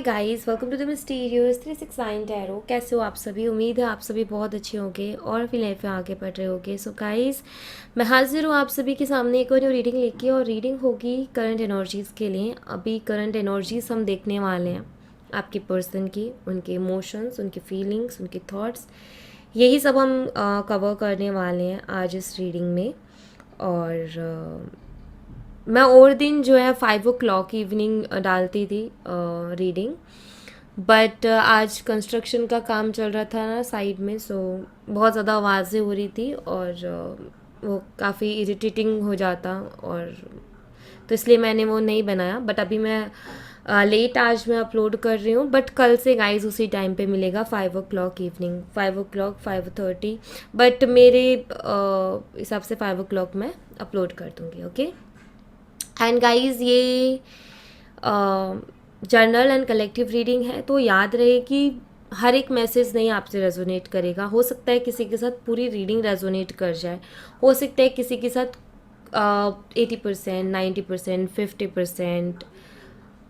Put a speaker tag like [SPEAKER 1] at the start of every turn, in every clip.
[SPEAKER 1] Guys, welcome to the mysterious 369 tarot. कैसे हो आप सभी? उम्मीद है आप सभी बहुत अच्छे होंगे और अपनी लाइफ में आगे बढ़ रहे होंगे। सो गाइस, मैं हाजिर हूँ आप सभी के सामने एक और न्यू रीडिंग लेके, और रीडिंग होगी करंट एनर्जीज़ के लिए। अभी करंट एनर्जीज हम देखने वाले हैं आपके पर्सन की, उनके इमोशंस, उनके फीलिंग्स, उनके थॉट्स, यही सब हम कवर करने वाले हैं आज इस रीडिंग में। और मैं और दिन जो है 5 o'clock इवनिंग डालती थी रीडिंग, बट आज कंस्ट्रक्शन का काम चल रहा था ना साइड में, सो बहुत ज़्यादा आवाज़ें हो रही थी और वो काफ़ी इरिटेटिंग हो जाता, और तो इसलिए मैंने वो नहीं बनाया। बट अभी मैं लेट आज मैं अपलोड कर रही हूँ, बट कल से गाइस उसी टाइम पे मिलेगा 5 o'clock इवनिंग, 5 o'clock 5:30, बट मेरे हिसाब से 5 o'clock मैं अपलोड कर दूँगी। ओके एंड गाइस, ये जर्नल एंड कलेक्टिव रीडिंग है, तो याद रहे कि हर एक मैसेज नहीं आपसे रेजोनेट करेगा। हो सकता है किसी के साथ पूरी रीडिंग रेजोनेट कर जाए, हो सकता है किसी के साथ 80%, 90%, 50%,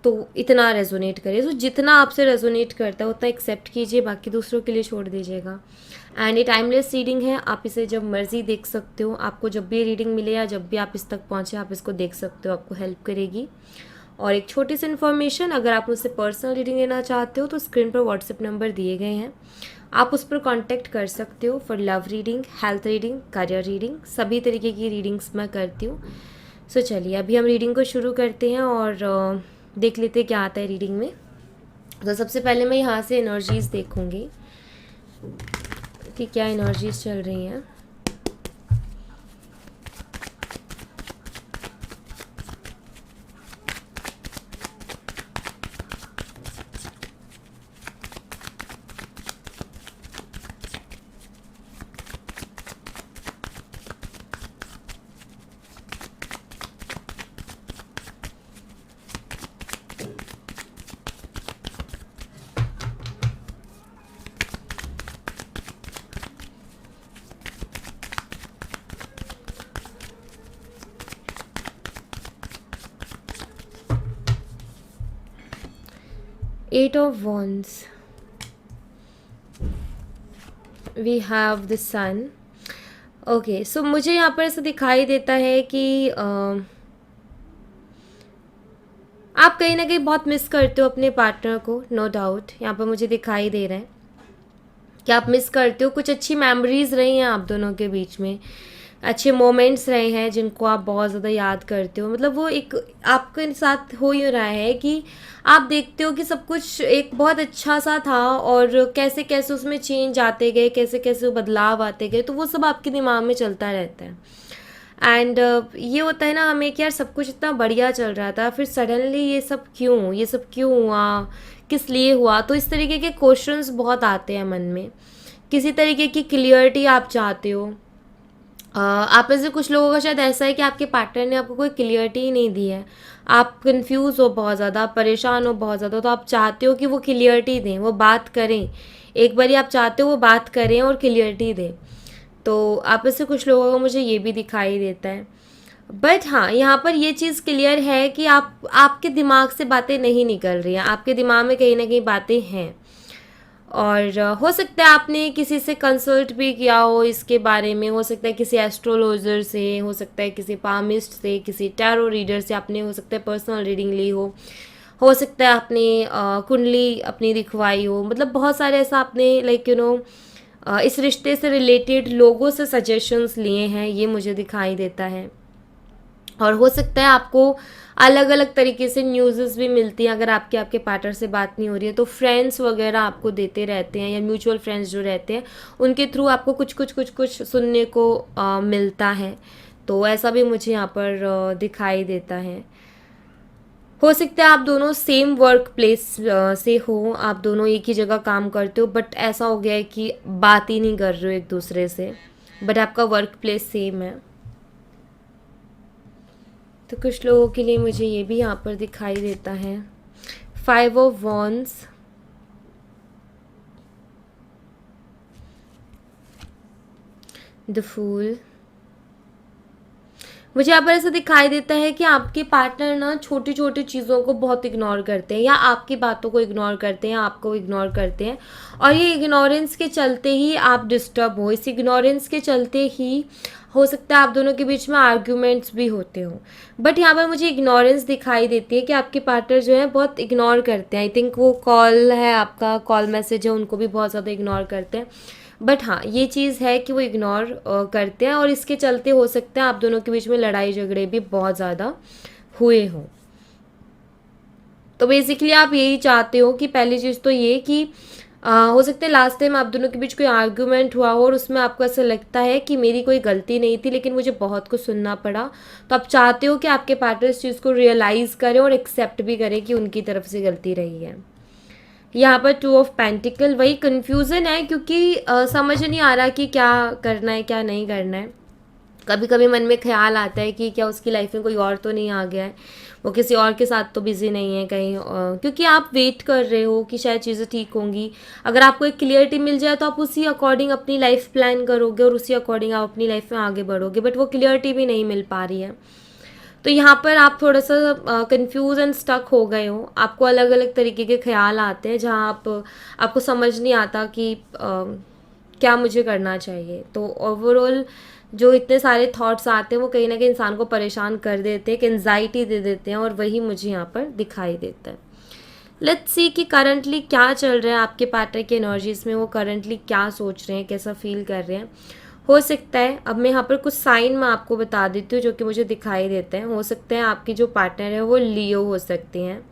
[SPEAKER 1] तो इतना रेजोनेट करे। तो जितना आपसे रेजोनेट करता है उतना एक्सेप्ट कीजिए, बाकी दूसरों के लिए छोड़ दीजिएगा। एंड ये टाइमलेस रीडिंग है, आप इसे जब मर्जी देख सकते हो। आपको जब भी रीडिंग मिले या जब भी आप इस तक पहुँचे, आप इसको देख सकते हो, आपको हेल्प करेगी। और एक छोटी सी इन्फॉर्मेशन, अगर आप मुझसे पर्सनल रीडिंग लेना चाहते हो तो स्क्रीन पर व्हाट्सएप नंबर दिए गए हैं, आप उस पर कांटेक्ट कर सकते हो for love reading, health reading, career reading, सभी तरीके की रीडिंग्स मैं करती हूँ। सो चलिए अभी हम रीडिंग को शुरू करते हैं और देख लेते हैं क्या आता है रीडिंग में। तो सबसे पहले मैं यहाँ से एनर्जीज़ देखूँगी कि क्या एनर्जीज़ चल रही हैं। Eight of Wands, we have the Sun. Okay, so मुझे यहाँ पर ऐसा दिखाई देता है कि आप कहीं ना कहीं बहुत मिस करते हो अपने पार्टनर को, नो डाउट। यहाँ पर मुझे दिखाई दे रहा है कि आप मिस करते हो, कुछ अच्छी मेमोरीज रही हैं आप दोनों के बीच में, अच्छे मोमेंट्स रहे हैं जिनको आप बहुत ज़्यादा याद करते हो। मतलब वो एक आपके साथ हो ही रहा है कि आप देखते हो कि सब कुछ एक बहुत अच्छा सा था और कैसे कैसे उसमें चेंज आते गए, कैसे कैसे बदलाव आते गए, तो वो सब आपके दिमाग में चलता रहता है। एंड ये होता है ना हमें कि यार सब कुछ इतना बढ़िया चल रहा था, फिर सडनली ये सब क्यों हुआ, किस लिए हुआ। तो इस तरीके के क्वेश्चंस बहुत आते हैं मन में, किसी तरीके की क्लियरिटी आप चाहते हो। आप में से कुछ लोगों का शायद ऐसा है कि आपके पार्टनर ने आपको कोई क्लियरिटी ही नहीं दी है, आप कंफ्यूज हो बहुत ज़्यादा, परेशान हो बहुत ज़्यादा, तो आप चाहते हो कि वो क्लियरिटी दें, वो बात करें। एक बारी आप चाहते हो वो बात करें और क्लियरिटी दें। तो आप में से कुछ लोगों को मुझे ये भी दिखाई देता है। बट हाँ, यहाँ पर ये चीज़ क्लियर है कि आपके दिमाग से बातें नहीं निकल रही हैं, आपके दिमाग में कहीं ना कहीं बातें हैं। और हो सकता है आपने किसी से कंसल्ट भी किया हो इसके बारे में, हो सकता है किसी एस्ट्रोलॉजर से, हो सकता है किसी पामिस्ट से, किसी टैरो रीडर से आपने, हो सकता है पर्सनल रीडिंग ली हो सकता है आपने कुंडली अपनी दिखवाई हो। मतलब बहुत सारे ऐसा आपने लाइक इस रिश्ते से रिलेटेड लोगों से सजेशंस लिए हैं, ये मुझे दिखाई देता है। और हो सकता है आपको अलग अलग तरीके से न्यूज़ भी मिलती हैं, अगर आपके आपके पार्टनर से बात नहीं हो रही है तो फ्रेंड्स वगैरह आपको देते रहते हैं, या म्यूचुअल फ्रेंड्स जो रहते हैं उनके थ्रू आपको कुछ सुनने को मिलता है। तो ऐसा भी मुझे यहाँ पर दिखाई देता है। हो सकता है आप दोनों सेम वर्क प्लेस से हो, आप दोनों एक ही जगह काम करते हो, बट ऐसा हो गया है कि बात ही नहीं कर रहे हो एक दूसरे से, बट आपका वर्क प्लेस सेम है। तो कुछ लोगों के लिए मुझे ये भी यहाँ पर दिखाई देता है। 5 of Wands, द फूल, मुझे यहाँ पर ऐसा दिखाई देता है कि आपके पार्टनर ना छोटी छोटी चीज़ों को बहुत इग्नोर करते हैं, या आपकी बातों को इग्नोर करते हैं, या आपको इग्नोर करते हैं, और ये इग्नोरेंस के चलते ही आप डिस्टर्ब हो। इस इग्नोरेंस के चलते ही हो सकता है आप दोनों के बीच में आर्ग्यूमेंट्स भी होते हों। बट यहाँ पर मुझे इग्नोरेंस दिखाई देती है कि आपके पार्टनर जो है बहुत इग्नोर करते हैं। आई थिंक वो कॉल है, आपका कॉल मैसेज है, उनको भी बहुत ज़्यादा इग्नोर करते हैं। बट हाँ, ये चीज़ है कि वो इग्नोर करते हैं, और इसके चलते हो सकता है आप दोनों के बीच में लड़ाई झगड़े भी बहुत ज़्यादा हुए हों। तो बेसिकली आप यही चाहते हो कि पहली चीज़ तो ये कि हो सकता है लास्ट टाइम आप दोनों के बीच कोई आर्ग्यूमेंट हुआ हो और उसमें आपको ऐसा लगता है कि मेरी कोई गलती नहीं थी, लेकिन मुझे बहुत कुछ सुनना पड़ा। तो आप चाहते हो कि आपके पार्टनर इस चीज़ को रियलाइज़ करें और एक्सेप्ट भी करें कि उनकी तरफ से गलती रही है। यहाँ पर 2 ऑफ पेंटिकल, वही कन्फ्यूज़न है, क्योंकि समझ नहीं आ रहा कि क्या करना है क्या नहीं करना है। कभी कभी मन में ख्याल आता है कि क्या उसकी लाइफ में कोई और तो नहीं आ गया है, वो किसी और के साथ तो बिज़ी नहीं है कहीं, क्योंकि आप वेट कर रहे हो कि शायद चीज़ें ठीक होंगी। अगर आपको एक क्लियरिटी मिल जाए तो आप उसी अकॉर्डिंग अपनी लाइफ प्लान करोगे और उसी अकॉर्डिंग आप अपनी लाइफ में आगे बढ़ोगे, बट वो क्लियरिटी भी नहीं मिल पा रही है। तो यहाँ पर आप थोड़ा सा कंफ्यूज एंड स्टक हो गए हो। आपको अलग अलग तरीके के ख्याल आते हैं जहाँ आपको समझ नहीं आता कि क्या मुझे करना चाहिए। तो ओवरऑल जो इतने सारे थॉट्स आते हैं वो कहीं ना कहीं इंसान को परेशान कर देते हैं, एक एनजाइटी दे देते हैं, और वही मुझे यहाँ पर दिखाई देता है। लेट्स सी कि करंटली क्या चल रहा है आपके पार्टनर की एनर्जीज में, वो करंटली क्या सोच रहे हैं, कैसा फील कर रहे हैं। हो सकता है अब मैं यहाँ पर कुछ साइन मैं आपको बता देती हूँ जो कि मुझे दिखाई देते हैं। हो सकता है आपकी जो पार्टनर है वो लियो हो सकते हैं,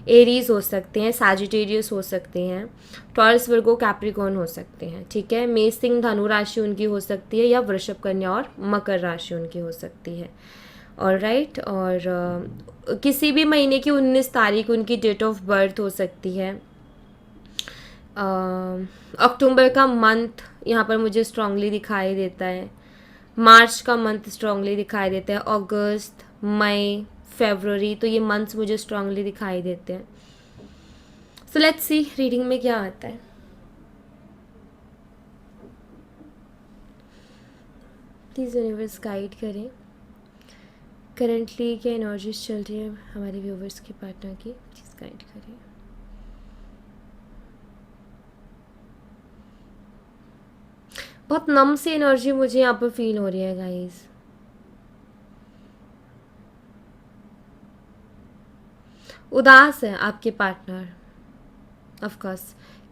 [SPEAKER 1] एरीज हो सकते हैं, सैजिटेरियस हो सकते हैं, टॉरस वर्गो कैप्रिकॉर्न हो सकते हैं, ठीक है। मेष सिंह धनु राशि उनकी हो सकती है, या वृषभ कन्या और मकर राशि उनकी हो सकती है। और राइट, और किसी भी महीने की 19 तारीख उनकी डेट ऑफ बर्थ हो सकती है। अक्टूबर का मंथ यहाँ पर मुझे स्ट्रांगली दिखाई देता है, मार्च का मंथ स्ट्रांगली दिखाई देता है, अगस्त, मई, फरवरी, तो ये मंथ्स मुझे स्ट्रांगली दिखाई देते हैं। सो लेट्स सी रीडिंग में क्या आता है। प्लीज़ यूनिवर्स गाइड करें, करंटली क्या एनर्जीज चल रही है हमारे व्यूवर्स के पार्टनर की, प्लीज़ गाइड करें। बहुत नम सी एनर्जी मुझे यहाँ पर फील हो रही है गाइस। उदास है आपके पार्टनर ऑफ कोर्स,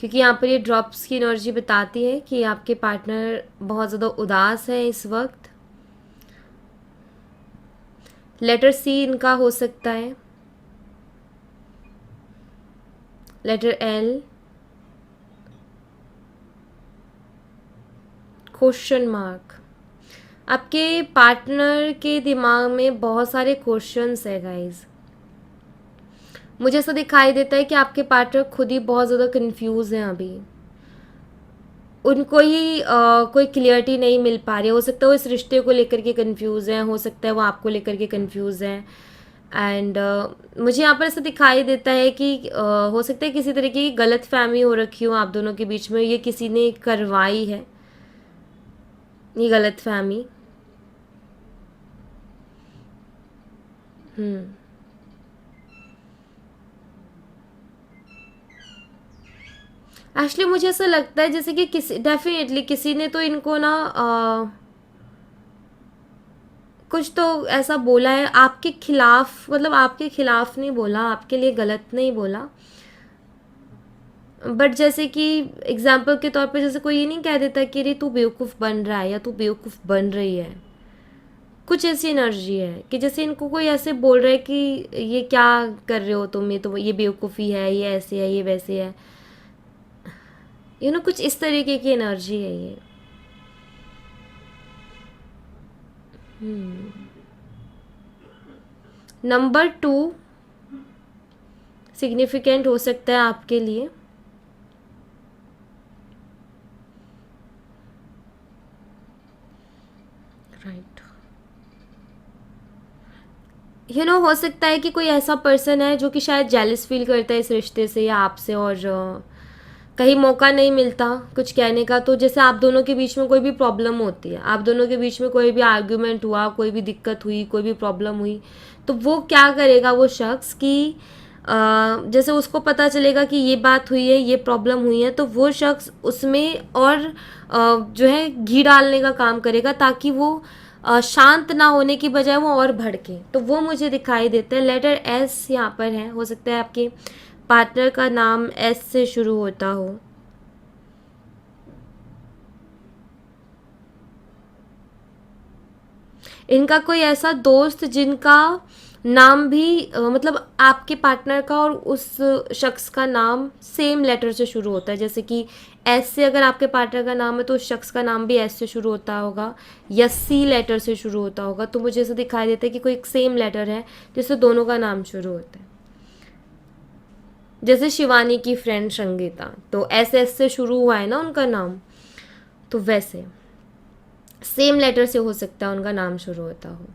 [SPEAKER 1] क्योंकि यहाँ पर ये ड्रॉप्स की एनर्जी बताती है कि आपके पार्टनर बहुत ज़्यादा उदास है इस वक्त। लेटर सी इनका हो सकता है, लेटर एल, क्वेश्चन मार्क। आपके पार्टनर के दिमाग में बहुत सारे क्वेश्चंस है गाइस। मुझे ऐसा दिखाई देता है कि आपके पार्टनर खुद ही बहुत ज़्यादा कंफ्यूज हैं अभी, उनको ही कोई क्लियरिटी नहीं मिल पा रही है। हो सकता है वो इस रिश्ते को लेकर के कंफ्यूज हैं, हो सकता है वो आपको लेकर के कंफ्यूज हैं। एंड मुझे यहाँ पर ऐसा दिखाई देता है कि हो सकता है किसी तरीके की गलत फहमी हो रखी हो आप दोनों के बीच में, ये किसी ने करवाई है ये गलत फहमी। एक्चुअली मुझे ऐसा लगता है जैसे कि किसी डेफिनेटली किसी ने तो इनको ना कुछ तो ऐसा बोला है आपके खिलाफ, मतलब आपके खिलाफ नहीं बोला, आपके लिए गलत नहीं बोला, बट जैसे कि एग्जाम्पल के तौर पे जैसे कोई ये नहीं कह देता कि अरे तू बेवकूफ़ बन रहा है या तू बेवकूफ़ बन रही है। कुछ ऐसी एनर्जी है कि जैसे इनको कोई ऐसे बोल रहा है कि ये क्या कर रहे हो तुम, ये तो ये बेवकूफ़ी है, ये ऐसे है, ये वैसे है, कुछ इस तरीके की एनर्जी है ये। नंबर 2 सिग्निफिकेंट हो सकता है आपके लिए। राइट, हो सकता है कि कोई ऐसा पर्सन है जो कि शायद जेलस फील करता है इस रिश्ते से या आपसे, और कहीं मौका नहीं मिलता कुछ कहने का, तो जैसे आप दोनों के बीच में कोई भी प्रॉब्लम होती है, आप दोनों के बीच में कोई भी आर्ग्यूमेंट हुआ, कोई भी दिक्कत हुई, कोई भी प्रॉब्लम हुई, तो वो क्या करेगा वो शख्स कि जैसे उसको पता चलेगा कि ये बात हुई है, ये प्रॉब्लम हुई है, तो वो शख्स उसमें और जो है घी डालने का काम करेगा ताकि वो शांत ना होने की बजाय वो और भड़के। तो वो मुझे दिखाई देता है। लेटर एस यहाँ पर है, हो सकता है आपके पार्टनर का नाम एस से शुरू होता हो। इनका कोई ऐसा दोस्त जिनका नाम भी मतलब आपके पार्टनर का और उस शख्स का नाम सेम लेटर से शुरू होता है। जैसे कि एस से अगर आपके पार्टनर का नाम है तो उस शख्स का नाम भी एस से शुरू होता होगा, या सी लेटर से शुरू होता होगा। तो मुझे ऐसा दिखाई देता है कि कोई एक सेम लेटर है जिससे दोनों का नाम शुरू होता है। जैसे शिवानी की फ्रेंड संगीता, तो एस से शुरू हुआ है ना उनका नाम, तो वैसे सेम लेटर से हो सकता है उनका नाम शुरू होता हो।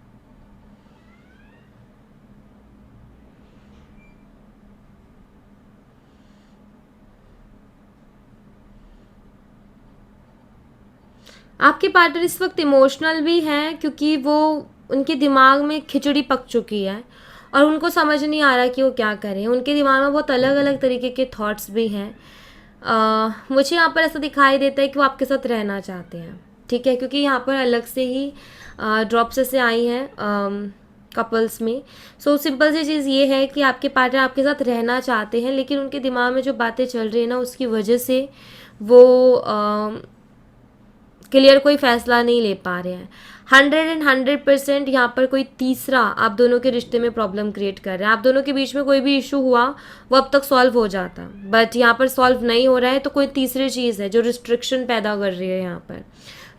[SPEAKER 1] आपके पार्टनर इस वक्त इमोशनल भी हैं क्योंकि वो उनके दिमाग में खिचड़ी पक चुकी है और उनको समझ नहीं आ रहा कि वो क्या करें। उनके दिमाग में बहुत अलग अलग तरीके के थॉट्स भी हैं। मुझे यहाँ पर ऐसा दिखाई देता है कि वो आपके साथ रहना चाहते हैं, ठीक है, क्योंकि यहाँ पर अलग से ही ड्रॉप्स से आई हैं कपल्स में। सो सिंपल सी चीज़ ये है कि आपके पार्टनर आपके साथ रहना चाहते हैं, लेकिन उनके दिमाग में जो बातें चल रही है ना उसकी वजह से वो क्लियर कोई फ़ैसला नहीं ले पा रहे हैं। 100% यहाँ पर कोई तीसरा आप दोनों के रिश्ते में प्रॉब्लम क्रिएट कर रहा है। आप दोनों के बीच में कोई भी इशू हुआ वो अब तक सॉल्व हो जाता, बट यहाँ पर सॉल्व नहीं हो रहा है। तो कोई तीसरी चीज़ है जो रिस्ट्रिक्शन पैदा कर रही है यहाँ पर,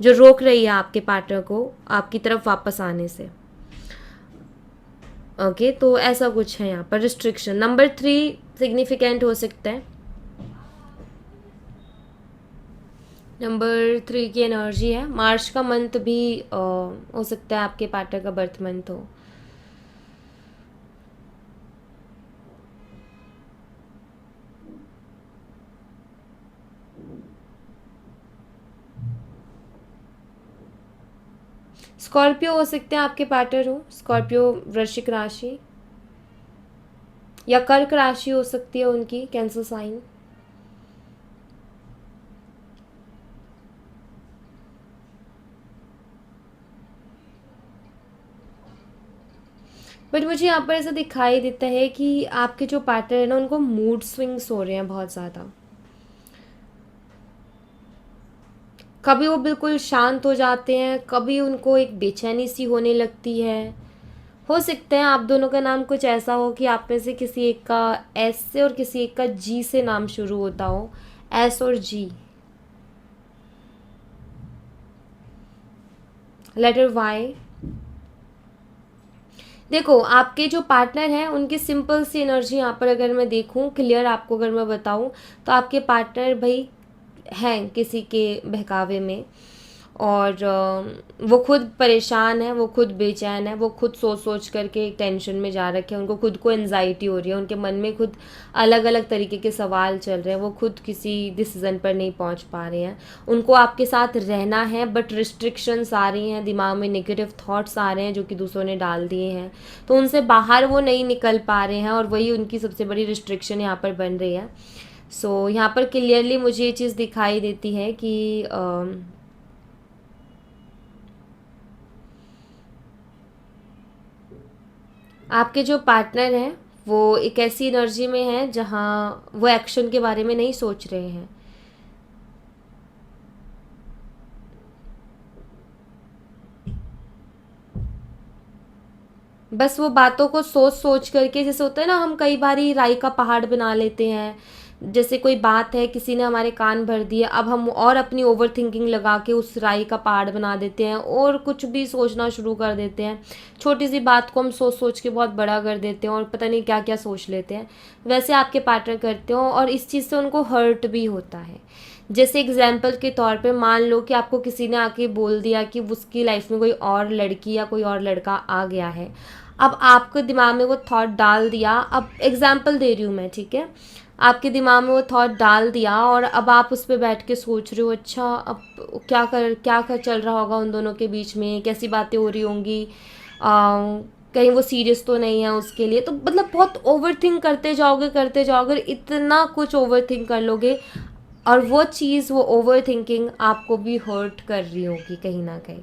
[SPEAKER 1] जो रोक रही है आपके पार्टनर को आपकी तरफ वापस आने से। ओके, तो ऐसा कुछ है यहाँ पर रिस्ट्रिक्शन। नंबर 3 सिग्निफिकेंट हो सकता है। नंबर 3 की एनर्जी है मार्च का मंथ भी हो सकता है आपके पार्टनर का बर्थ मंथ हो। स्कॉर्पियो हो सकते हैं आपके पार्टनर हो, स्कॉर्पियो वृश्चिक राशि या कर्क राशि हो सकती है उनकी, कैंसर साइन। बट मुझे यहाँ पर ऐसा दिखाई देता है कि आपके जो पार्टनर है ना उनको मूड स्विंग्स हो रहे हैं बहुत ज़्यादा। कभी वो बिल्कुल शांत हो जाते हैं, कभी उनको एक बेचैनी सी होने लगती है। हो सकता है आप दोनों का नाम कुछ ऐसा हो कि आप में से किसी एक का एस से और किसी एक का जी से नाम शुरू होता हो, एस और जी। Letter Y. देखो आपके जो पार्टनर हैं उनकी सिंपल सी एनर्जी यहाँ पर अगर मैं देखूँ क्लियर आपको अगर मैं बताऊँ तो आपके पार्टनर भाई हैं किसी के बहकावे में, और वो खुद परेशान है, वो खुद बेचैन है, वो खुद सोच सोच करके एक टेंशन में जा रखे हैं। उनको खुद को एनजाइटी हो रही है, उनके मन में खुद अलग अलग तरीके के सवाल चल रहे हैं, वो खुद किसी डिसीज़न पर नहीं पहुंच पा रहे हैं। उनको आपके साथ रहना है बट रिस्ट्रिक्शंस आ रही हैं, दिमाग में नेगेटिव थॉट्स आ रहे हैं जो कि दूसरों ने डाल दिए हैं, तो उनसे बाहर वो नहीं निकल पा रहे हैं और वही उनकी सबसे बड़ी रिस्ट्रिक्शन यहाँ पर बन रही है। सो यहाँ पर क्लियरली मुझे ये चीज़ दिखाई देती है कि आपके जो पार्टनर हैं वो एक ऐसी एनर्जी में है जहाँ वो एक्शन के बारे में नहीं सोच रहे हैं। बस वो बातों को सोच सोच करके, जैसे होता है ना हम कई बार राई का पहाड़ बना लेते हैं। जैसे कोई बात है, किसी ने हमारे कान भर दिए, अब हम और अपनी ओवर थिंकिंग लगा के उस राई का पहाड़ बना देते हैं और कुछ भी सोचना शुरू कर देते हैं। छोटी सी बात को हम सोच सोच के बहुत बड़ा कर देते हैं और पता नहीं क्या क्या सोच लेते हैं। वैसे आपके पार्टनर करते हो और इस चीज़ से उनको हर्ट भी होता है। जैसे एग्जाम्पल के तौर पे मान लो कि आपको किसी ने आके बोल दिया कि उसकी लाइफ में कोई और लड़की या कोई और लड़का आ गया है। अब आपके दिमाग में वो थॉट डाल दिया, अब एग्जाम्पल दे रही हूँ मैं, ठीक है। आपके दिमाग में वो थॉट डाल दिया और अब आप उस पे बैठ के सोच रहे हो, अच्छा अब क्या कर चल रहा होगा उन दोनों के बीच में, कैसी बातें हो रही होंगी, कहीं वो सीरियस तो नहीं है उसके लिए। तो मतलब बहुत ओवर थिंक करते जाओगे, इतना कुछ ओवर थिंक कर लोगे, और वो चीज़, वो ओवर थिंकिंग आपको भी हर्ट कर रही होगी कहीं ना कहीं।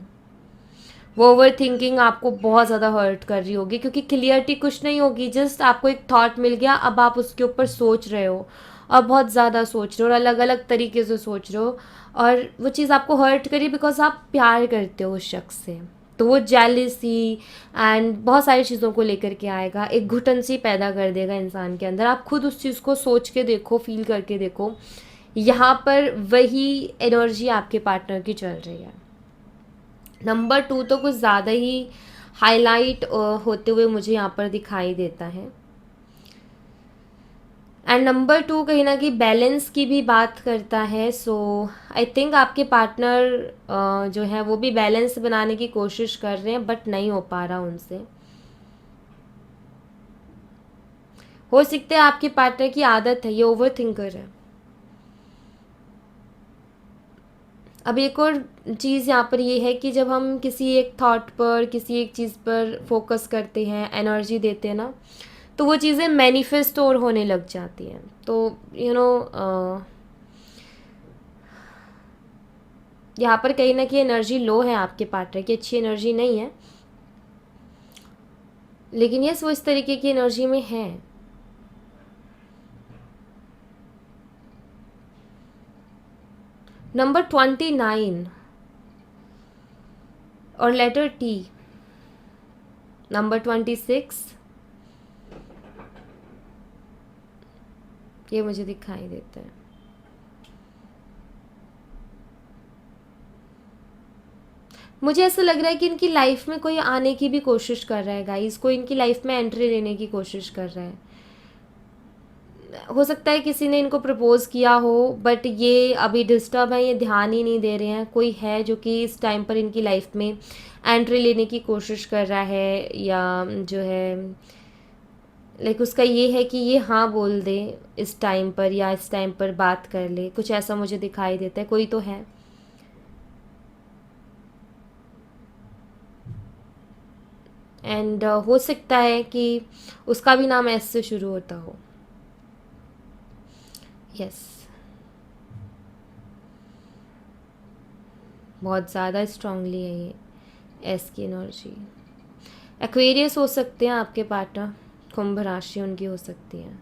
[SPEAKER 1] वो ओवर थिंकिंग आपको बहुत ज़्यादा हर्ट कर रही होगी, क्योंकि क्लियरिटी कुछ नहीं होगी, जस्ट आपको एक थॉट मिल गया, अब आप उसके ऊपर सोच रहे हो और बहुत ज़्यादा सोच रहे हो और अलग अलग तरीके से सोच रहे हो, और वो चीज़ आपको हर्ट करी बिकॉज आप प्यार करते हो उस शख्स से। तो वो जेलिसी एंड बहुत सारी चीज़ों को लेकर के आएगा, एक घुटन सी पैदा कर देगा इंसान के अंदर। आप खुद उस चीज़ को सोच के देखो, फील करके देखो, यहाँ पर वही एनर्जी आपके पार्टनर की चल रही है। नंबर 2 तो कुछ ज़्यादा ही हाईलाइट होते हुए मुझे यहाँ पर दिखाई देता है। एंड नंबर 2 कहीं ना कहीं बैलेंस की भी बात करता है। सो आई थिंक आपके पार्टनर जो है वो भी बैलेंस बनाने की कोशिश कर रहे हैं, बट नहीं हो पा रहा उनसे। हो सकता है आपके पार्टनर की आदत है, ये ओवर थिंकर है। अब एक और चीज़ यहाँ पर ये है कि जब हम किसी एक थॉट पर, किसी एक चीज़ पर फोकस करते हैं, एनर्जी देते हैं ना, तो वो चीज़ें मैनिफेस्ट और होने लग जाती हैं। तो यहाँ पर कहीं ना कहीं एनर्जी लो है आपके पार्टनर की, अच्छी एनर्जी नहीं है, लेकिन ये वो इस तरीके की एनर्जी में है। नंबर 29 और लेटर टी, नंबर 26, ये मुझे दिखाई देता है। मुझे ऐसा लग रहा है कि इनकी लाइफ में कोई आने की भी कोशिश कर रहा है गाइस, कोई इनकी लाइफ में एंट्री लेने की कोशिश कर रहा है। हो सकता है किसी ने इनको प्रपोज किया हो, बट ये अभी डिस्टर्ब है, ये ध्यान ही नहीं दे रहे हैं। कोई है जो कि इस टाइम पर इनकी लाइफ में एंट्री लेने की कोशिश कर रहा है, या जो है लाइक उसका ये है कि ये हाँ बोल दे इस टाइम पर, या इस टाइम पर बात कर ले, कुछ ऐसा मुझे दिखाई देता है। कोई तो है। एंड हो सकता है कि उसका भी नाम एस से शुरू होता हो। यस, बहुत ज़्यादा स्ट्रांगली है ये एस की एनर्जी। एक्वेरियस हो सकते हैं आपके पार्टनर, कुंभ राशि उनकी हो सकती है।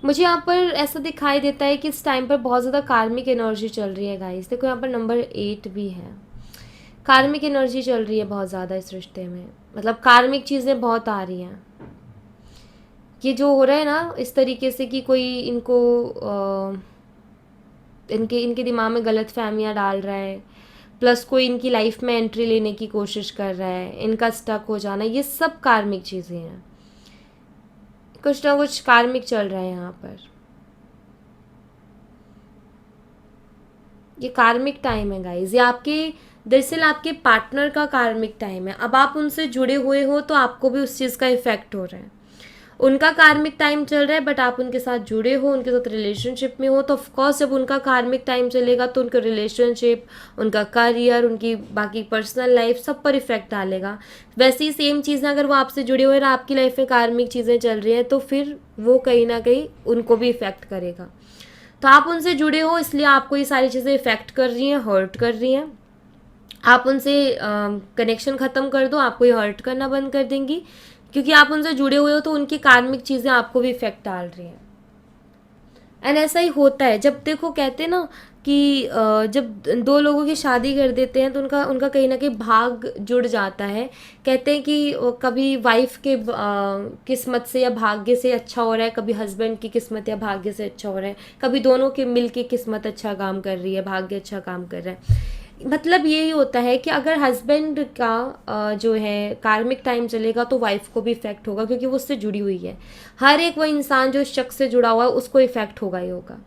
[SPEAKER 1] मुझे यहाँ पर ऐसा दिखाई देता है कि इस टाइम पर बहुत ज़्यादा कार्मिक एनर्जी चल रही है गाइस। देखो यहाँ पर नंबर 8 भी है, कार्मिक एनर्जी चल रही है बहुत ज़्यादा इस रिश्ते में, मतलब कार्मिक चीज़ें बहुत आ रही हैं। ये जो हो रहा है ना इस तरीके से कि कोई इनको इनके इनके दिमाग में गलत फहमियाँ डाल रहा है, प्लस कोई इनकी लाइफ में एंट्री लेने की कोशिश कर रहा है, इनका स्टक हो जाना, ये सब कार्मिक चीज़ें हैं। कुछ ना कुछ कार्मिक चल रहा है यहाँ पर। ये कार्मिक टाइम है गाइज, ये आपके दरअसल आपके पार्टनर का कार्मिक टाइम है। अब आप उनसे जुड़े हुए हो तो आपको भी उस चीज़ का इफेक्ट हो रहा है। उनका कार्मिक टाइम चल रहा है, बट आप उनके साथ जुड़े हो, उनके साथ रिलेशनशिप में हो, तो ऑफकोर्स जब उनका कार्मिक टाइम चलेगा तो उनका रिलेशनशिप, उनका करियर, उनकी बाकी पर्सनल लाइफ सब पर इफेक्ट डालेगा। वैसे ही सेम चीज़ें अगर वो आपसे जुड़े हुए और आपकी लाइफ में कार्मिक चीज़ें चल रही हैं, तो फिर वो कहीं ना कहीं उनको भी इफेक्ट करेगा। तो आप उनसे जुड़े हो इसलिए आपको ये सारी चीज़ें इफेक्ट कर रही हैं, हर्ट कर रही हैं। आप उनसे कनेक्शन ख़त्म कर दो, आपको ये हर्ट करना बंद कर देंगी, क्योंकि आप उनसे जुड़े हुए हो तो उनकी कार्मिक चीज़ें आपको भी इफेक्ट डाल रही हैं। एंड ऐसा ही होता है जब देखो, कहते हैं ना कि जब दो लोगों की शादी कर देते हैं तो उनका उनका कहीं ना कहीं भाग जुड़ जाता है। कहते हैं कि कभी वाइफ के किस्मत से या भाग्य से अच्छा हो रहा है, कभी हस्बैंड की किस्मत या भाग्य से अच्छा हो रहा है, कभी दोनों के मिल के किस्मत अच्छा काम कर रही है, भाग्य अच्छा काम कर रहा है। मतलब यही होता है कि अगर हस्बैंड का जो है कार्मिक टाइम चलेगा तो वाइफ को भी इफेक्ट होगा, क्योंकि वो उससे जुड़ी हुई है। हर एक वो इंसान जो इस शख्स से जुड़ा हुआ है उसको इफेक्ट होगा ही होगा।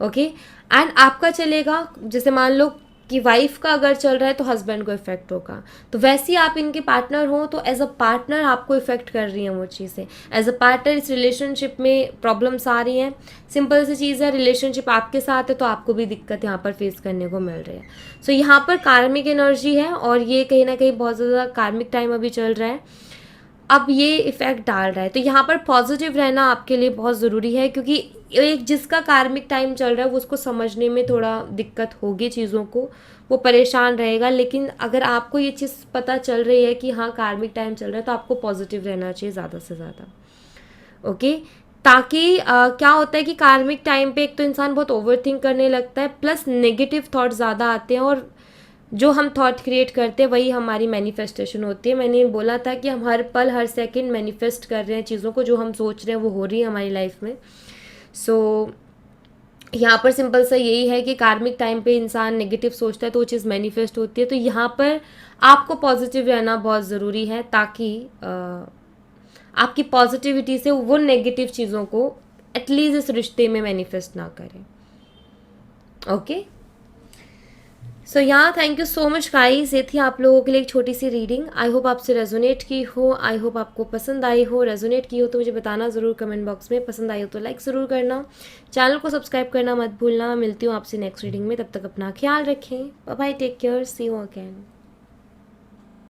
[SPEAKER 1] ओके, एंड आपका चलेगा, जैसे मान लो कि वाइफ का अगर चल रहा है तो हस्बैंड को इफ़ेक्ट होगा। तो वैसे ही आप इनके पार्टनर हो तो एज अ पार्टनर आपको इफ़ेक्ट कर रही हैं वो चीज़ें। एज अ पार्टनर इस रिलेशनशिप में प्रॉब्लम्स आ रही हैं। सिंपल सी चीज़ है, रिलेशनशिप आपके साथ है तो आपको भी दिक्कत यहाँ पर फेस करने को मिल रही है। सो यहाँ पर कार्मिक एनर्जी है और ये कहीं ना कहीं बहुत ज़्यादा कार्मिक टाइम अभी चल रहा है, अब ये इफ़ेक्ट डाल रहा है। तो यहाँ पर पॉजिटिव रहना आपके लिए बहुत ज़रूरी है, क्योंकि एक जिसका कार्मिक टाइम चल रहा है वो उसको समझने में थोड़ा दिक्कत होगी चीज़ों को, वो परेशान रहेगा। लेकिन अगर आपको ये चीज़ पता चल रही है कि हाँ कार्मिक टाइम चल रहा है, तो आपको पॉजिटिव रहना चाहिए ज़्यादा से ज़्यादा। ओके, ताकि क्या होता है कि कार्मिक टाइम पे एक तो इंसान बहुत ओवर थिंक करने लगता है, प्लस नेगेटिव थॉट ज़्यादा आते हैं, और जो हम थॉट क्रिएट करते हैं वही हमारी मैनिफेस्टेशन होती है। मैंने बोला था कि हम हर पल हर सेकंड मैनिफेस्ट कर रहे हैं चीज़ों को, जो हम सोच रहे हैं वो हो रही है हमारी लाइफ में। सो यहाँ पर सिंपल सा यही है कि कार्मिक टाइम पे इंसान नेगेटिव सोचता है तो वो चीज़ मैनिफेस्ट होती है। तो यहाँ पर आपको पॉजिटिव रहना बहुत ज़रूरी है, ताकि आपकी पॉजिटिविटी से वो नेगेटिव चीज़ों को एटलीस्ट इस रिश्ते में मैनिफेस्ट ना करें। ओके, सो यहाँ thank you so much guys, ये थी आप लोगों के लिए एक छोटी सी रीडिंग। आई होप आपसे रेजोनेट की हो, आई होप आपको पसंद आई हो। रेजोनेट की हो तो मुझे बताना ज़रूर कमेंट बॉक्स में, पसंद आई हो तो लाइक ज़रूर करना, चैनल को सब्सक्राइब करना मत भूलना। मिलती हूँ आपसे नेक्स्ट रीडिंग में, तब तक अपना ख्याल रखें। Bye bye, take care, see you again.